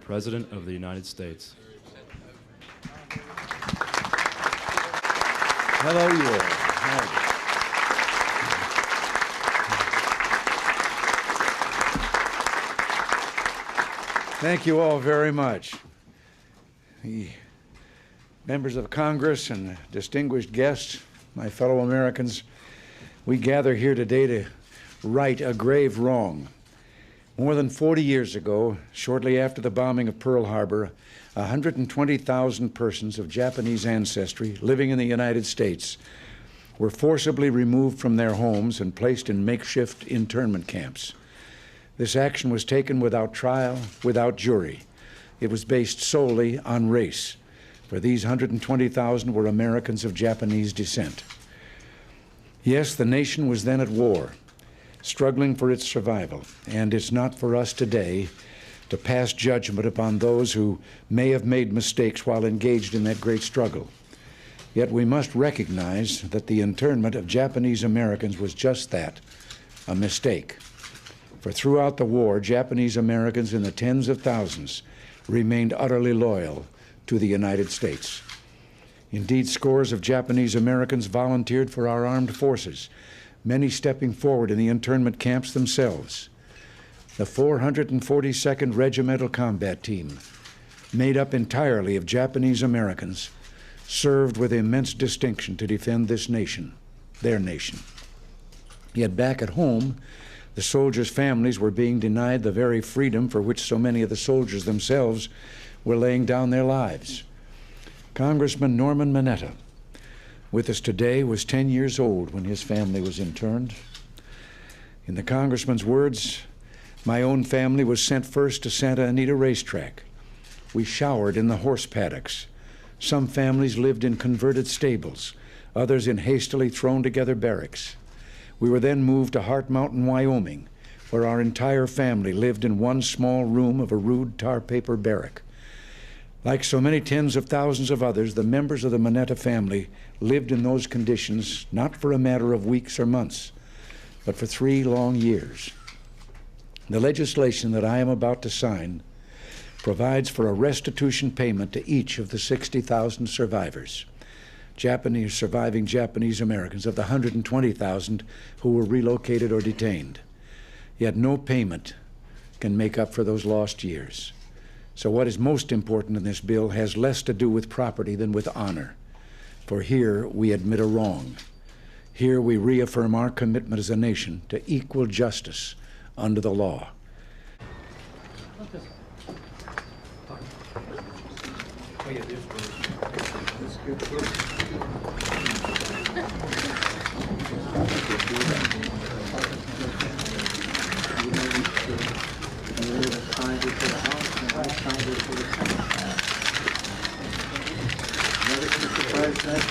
President of the United States. Hello, you all. Hi. Thank you all very much. The members of Congress and distinguished guests, my fellow Americans, we gather here today to right a grave wrong. More than 40 years ago, shortly after the bombing of Pearl Harbor, 120,000 persons of Japanese ancestry living in the United States were forcibly removed from their homes and placed in makeshift internment camps. This action was taken without trial, without jury. It was based solely on race, for these 120,000 were Americans of Japanese descent. Yes, the nation was then at war, struggling for its survival, and it's not for us today to pass judgment upon those who may have made mistakes while engaged in that great struggle. Yet we must recognize that the internment of Japanese Americans was just that, a mistake. For throughout the war, Japanese Americans in the tens of thousands remained utterly loyal to the United States. Indeed, scores of Japanese Americans volunteered for our armed forces, many stepping forward in the internment camps themselves. The 442nd Regimental Combat Team, made up entirely of Japanese Americans, served with immense distinction to defend this nation, their nation. Yet back at home, the soldiers' families were being denied the very freedom for which so many of the soldiers themselves were laying down their lives. Congressman Norman Mineta, with us today, was 10 years old when his family was interned. In the congressman's words, "My own family was sent first to Santa Anita Racetrack. We showered in the horse paddocks. Some families lived in converted stables, others in hastily thrown together barracks. We were then moved to Hart Mountain, Wyoming, where our entire family lived in one small room of a rude tar paper barrack. Like so many tens of thousands of others, the members of the Mineta family lived in those conditions not for a matter of weeks or months, but for 3 long years. The legislation that I am about to sign provides for a restitution payment to each of the 60,000 survivors, surviving Japanese Americans, of the 120,000 who were relocated or detained. Yet no payment can make up for those lost years. So what is most important in this bill has less to do with property than with honor. For here we admit a wrong. Here we reaffirm our commitment as a nation to equal justice under the law. Mr. President,